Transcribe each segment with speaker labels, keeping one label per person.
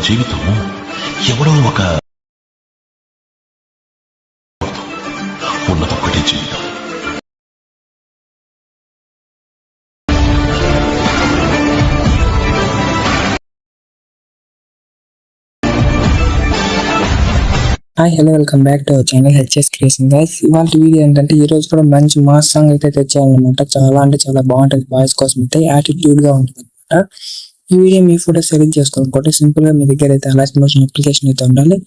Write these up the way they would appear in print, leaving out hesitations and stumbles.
Speaker 1: జీవితం ఎవడో ఒక ఉన్నదొక్కటే జీవితం.
Speaker 2: Hi hello welcome back to our channel HS creation guys. ఇవాళ వీడియో ఏంటంటే ఈ రోజు కూడా మంచి మాస్ సాంగ్ అయితే తెచ్చాలన్నమాట. చాలా అంటే చాలా బాగుంటుంది, బాయ్స్ కోసం అయితే యాటిట్యూడ్ గా ఉంటుంది అనమాట. ఈ వీడియో మీ ఫోటో సెలెక్ట్ చేసుకోవాలనుకుంటే సింపుల్ గా మీ దగ్గర అయితే అలర్ట్ మోషన్ అప్లికేషన్ అయితే ఉండాలి.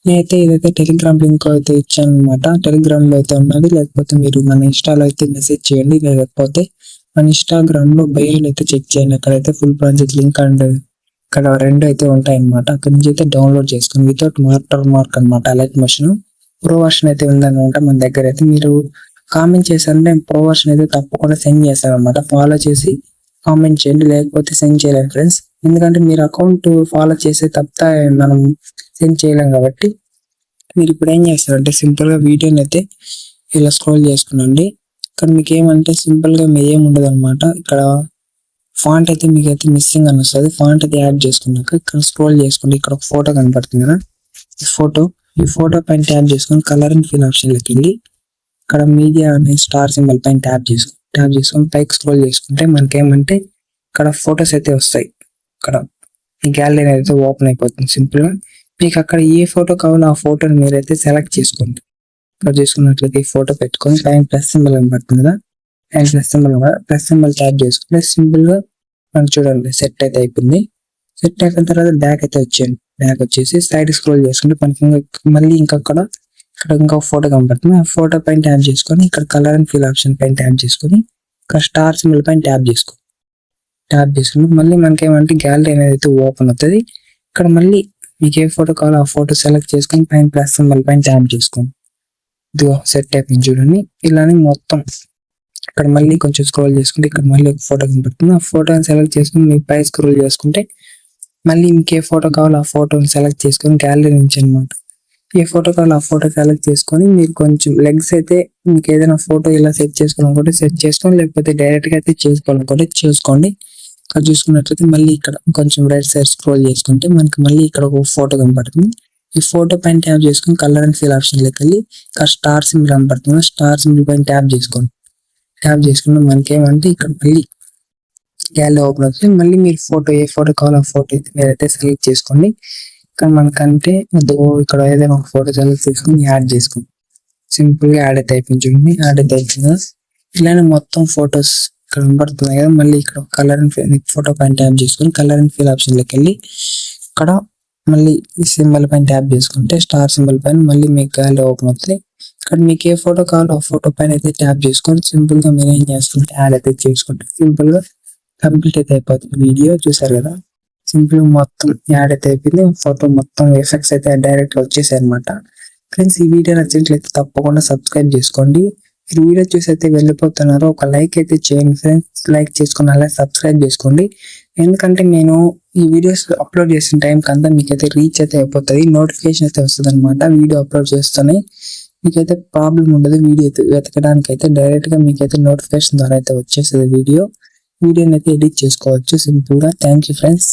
Speaker 2: నేనైతే ఇదైతే టెలిగ్రామ్ లింక్ అయితే ఇచ్చాను అనమాట. టెలిగ్రామ్ లో అయితే ఉండాలి, లేకపోతే మీరు మన ఇన్స్టాలో అయితే మెసేజ్ చేయండి, లేకపోతే మన ఇన్స్టాగ్రామ్ లో బయోలో అయితే చెక్ చేయండి. అక్కడైతే ఫుల్ ప్రాజెక్ట్ లింక్ అండ్ ఇక్కడ రెండు అయితే ఉంటాయి అనమాట. అక్కడ నుంచి అయితే డౌన్లోడ్ చేసుకుని వితౌట్ వాటర్ మార్క్ అనమాట. అలర్ట్ మోషన్ ప్రో వర్షన్ అయితే ఉందన్నమాట మన దగ్గర. అయితే మీరు కామెంట్ చేశారంటే ప్రో వర్షన్ అయితే తప్పకుండా సెండ్ చేస్తారనమాట. ఫాలో చేసి కామెంట్ చేయండి, లేకపోతే సెండ్ చేయలేము ఫ్రెండ్స్. ఎందుకంటే మీరు అకౌంట్ ఫాలో చేసే తప్ప మనం సెండ్ చేయలేం కాబట్టి మీరు ఇప్పుడు ఏం చేస్తారంటే సింపుల్ గా వీడియోని అయితే ఇలా స్క్రోల్ చేసుకునండి. ఇక్కడ మీకు ఏమంటే సింపుల్ గా మీరు ఏముండదు అనమాట. ఇక్కడ ఫాంట్ అయితే మీకు అయితే మిస్సింగ్ అని వస్తుంది. ఫాంట్ అయితే యాడ్ చేసుకున్నాక ఇక్కడ స్క్రోల్ చేసుకోండి. ఇక్కడ ఒక ఫోటో కనపడుతుంది కదా, ఈ ఫోటో పైన ట్యాప్ చేసుకొని కలర్ అండ్ ఫిల్ ఆప్షన్లోకి వెళ్ళి ఇక్కడ మీడియా అనే స్టార్ సింబల్ పైన ట్యాప్ చేసుకొని పైకి స్క్రోల్ చేసుకుంటే మనకేమంటే ఇక్కడ ఫొటోస్ అయితే వస్తాయి. ఇక్కడ ఈ గ్యాలరీ అయితే ఓపెన్ అయిపోతుంది. సింపుల్ గా మీకు అక్కడ ఏ ఫోటో కావాలో ఆ ఫోటోని మీరైతే సెలెక్ట్ చేసుకోండి. ఇక్కడ చేసుకున్నట్లయితే ఈ ఫోటో పెట్టుకొని పైన ప్లస్ సింబల్ కనపడుతుంది కదా, ప్లస్ సింబల్ ట్యాప్ చేసుకుంటే సింపుల్ గా మనకు చూడండి సెట్ అయితే అయిపోయింది. సెట్ అయిపోయిన తర్వాత బ్యాక్ అయితే వచ్చేయండి. బ్యాక్ వచ్చేసి సైడ్ స్క్రోల్ చేసుకుంటే మనకి మళ్ళీ ఇక్కడ ఇంకొక ఫోటో కనపడుతుంది. ఆ ఫోటో పైన ట్యాప్ చేసుకొని ఇక్కడ కలర్ అండ్ ఫిల్ ఆప్షన్ పైన ట్యాప్ చేసుకొని ఇక్కడ స్టార్ సింబల్ పైన ట్యాప్ చేసుకుని మళ్ళీ మనకి ఏమంటే గ్యాలరీ అనేది అయితే ఓపెన్ అవుతుంది. ఇక్కడ మళ్ళీ మీకు ఏ ఫోటో కావాలో ఆ ఫోటో సెలెక్ట్ చేసుకొని పైన ప్లస్ సింబల్ పైన ట్యాప్ చేసుకోండి. ఇదిగో సెట్ అయిపోయింది చూడండి. ఇలానే మొత్తం ఇక్కడ మళ్ళీ కొంచెం స్క్రోల్ చేసుకుంటే ఇక్కడ మళ్ళీ ఒక ఫోటో కనపడుతుంది. ఆ ఫోటోని సెలెక్ట్ చేసుకుని మీకు పై స్క్రోల్ చేసుకుంటే మళ్ళీ మీకు ఏ ఫోటో కావాలో ఆ ఫోటోని సెలెక్ట్ చేసుకొని గ్యాలరీ నుంచి అనమాట ఏ ఫోటో కావాలో ఆ ఫోటో సెలెక్ట్ చేసుకొని మీరు కొంచెం లెగ్స్ అయితే మీకు ఏదైనా ఫోటో ఇలా సెట్ చేసుకోవాలనుకుంటే సెట్ చేసుకోండి, లేకపోతే డైరెక్ట్ గా అయితే చేసుకోవాలనుకుంటే చేసుకోండి. ఇక్కడ చూసుకున్నట్లయితే మళ్ళీ ఇక్కడ కొంచెం రైట్ సైడ్ స్క్రోల్ చేసుకుంటే మనకి మళ్ళీ ఇక్కడ ఒక ఫోటో కనపడుతుంది. ఈ ఫోటో పైన ట్యాప్ చేసుకుని కలర్ అండ్ ఫిల్ ఆప్షన్ లోకి వెళ్ళి ఇక్కడ స్టార్ సింబల్ కనపడుతుంది. స్టార్ సింబల్ పైన ట్యాప్ చేసుకుంటే మనకేమంటే ఇక్కడ మళ్ళీ గ్యాలరీ ఓపెన్ అవుతుంది. మళ్ళీ మీరు ఏ ఫోటో కావాలో ఆ ఫోటో అయితే మీరైతే సెలెక్ట్ చేసుకోండి. ఇక్కడ మనకంటే ఇక్కడ ఏదైనా ఒక ఫోటో సెలెక్ట్ చేసుకుని యాడ్ చేసుకోండి. సింపుల్ గా యాడ్ అయితే అయిపోయింది. ఇలానే మొత్తం ఫొటోస్ ఇక్కడ కనబడుతున్నాయి కదా, మళ్ళీ ఇక్కడ కలర్ అండ్ ఫోటో పైన ట్యాప్ చేసుకుని కలర్ అండ్ ఫిల్ ఆప్షన్ లోకి వెళ్ళి ఇక్కడ మళ్ళీ ఈ సింబల్ పైన ట్యాప్ చేసుకుంటే స్టార్ సింబల్ పైన మళ్ళీ మీకు గ్యాలరీ ఓపెన్ అవుతుంది. ఇక్కడ మీకు ఏ ఫోటో కావాలో ఆ ఫోటో పైన అయితే ట్యాప్ చేసుకొని సింపుల్ గా మీరు ఏం చేస్తుంటే యాడ్ అయితే చేసుకుంటే సింపుల్ గా కంప్లీట్ అయితే అయిపోతుంది. వీడియో చూసారు కదా, సింపుల్ గా మొత్తం యాడ్ అయితే అయిపోయింది. ఫోటో మొత్తం ఎఫెక్ట్స్ అయితే డైరెక్ట్ గా వచ్చేసాయి అనమాట. ఫ్రెండ్స్ ఈ వీడియో నచ్చినట్లయితే తప్పకుండా సబ్స్క్రైబ్ చేసుకోండి. మీరు వీడియో చూసి అయితే వెళ్ళిపోతున్నారు, ఒక లైక్ అయితే చేయండి ఫ్రెండ్స్. లైక్ చేసుకుని అలా సబ్స్క్రైబ్ చేసుకోండి. ఎందుకంటే నేను ఈ వీడియోస్ అప్లోడ్ చేసిన టైం కంతా మీకైతే రీచ్ అయితే అయిపోతుంది, నోటిఫికేషన్ అయితే వస్తుంది అనమాట. వీడియో అప్లోడ్ చేస్తూనే మీకైతే ప్రాబ్లం ఉండదు. వీడియో అయితే వెతకడానికి అయితే డైరెక్ట్ గా మీకైతే నోటిఫికేషన్ ద్వారా అయితే వచ్చేస్తుంది. వీడియోని అయితే ఎడిట్ చేసుకోవచ్చు సింపుల్ గా. Thank you friends.